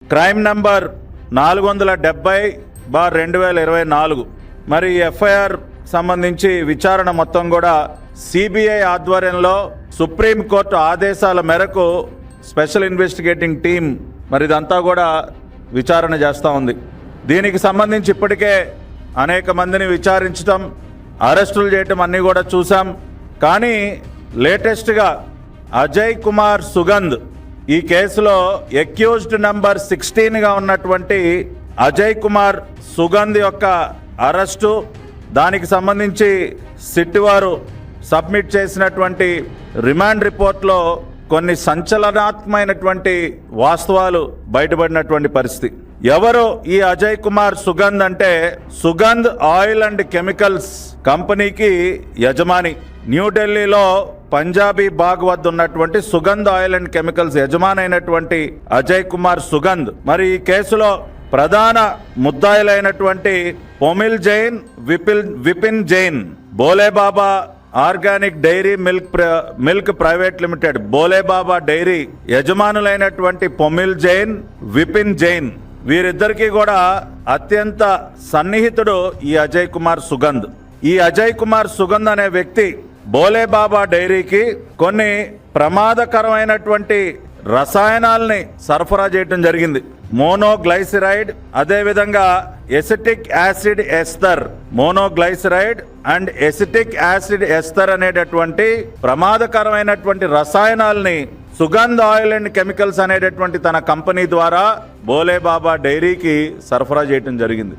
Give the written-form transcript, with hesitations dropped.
Crime number 470/2024 మరి FIR సంబంధించి విచారణ మొత్తం కూడా సిబిఐ ఆధ్వర్యంలో సుప్రీంకోర్టు ఆదేశాల మేరకు స్పెషల్ ఇన్వెస్టిగేటింగ్ టీం మరి ఇదంతా కూడా విచారణ చేస్తూ ఉంది. దీనికి సంబంధించి ఇప్పటికే అనేక మందిని విచారించడం, అరెస్టులు చేయటం అన్నీ కూడా చూసాం. కానీ లేటెస్ట్గా అజయ్ కుమార్ సుగంధ్ ఈ కేసులో అక్యూజ్డ్ నంబర్ 16గా ఉన్నటువంటి అజయ్ కుమార్ సుగంధ్ యొక్క అరెస్టు, దానికి సంబంధించి సిట్ వారు సబ్మిట్ చేసినటువంటి రిమాండ్ రిపోర్ట్లో కొన్ని సంచలనాత్మకమైనటువంటి వాస్తవాలు బయటపడినటువంటి పరిస్థితి. ఎవరు ఈ అజయ్ కుమార్ సుగంధ్ అంటే సుగంధ్ ఆయిల్ అండ్ కెమికల్స్ కంపెనీకి యజమాని. న్యూఢిల్లీలో పంజాబీ బాగ్ వద్ద ఉన్నటువంటి సుగంధ్ ఆయిల్ అండ్ కెమికల్స్ యజమాని అయినటువంటి అజయ్ కుమార్ సుగంధ్ మరి ఈ కేసులో ప్రధాన ముద్దాయిలైనటువంటి Pomil Jain, Vipin Jain, Bhole Baba organic dairy milk private limited Bhole Baba dairy యజమానులైనటువంటి పొమిల్ జైన్, విపిన్ జైన్ వీరిద్దరికీ కూడా అత్యంత సన్నిహితుడు ఈ అజయ్ కుమార్ సుగంధ్. ఈ అజయ్ కుమార్ సుగంధ్ అనే వ్యక్తి బోలేబాబా డైరీకి కొన్ని ప్రమాదకరమైనటువంటి రసాయనాల్ని సరఫరా చేయడం జరిగింది. మోనోగ్లైసిరైడ్, అదేవిధంగా acetic acid Esther, మోనోగ్లైసిరైడ్ and acetic acid Esther అనేటటువంటి ప్రమాదకరమైనటువంటి రసాయనాల్ని సుగంధ్ ఆయిల్ అండ్ కెమికల్స్ అనేటటువంటి తన కంపెనీ ద్వారా బోలేబాబా డైరీకి సరఫరా చేయడం జరిగింది.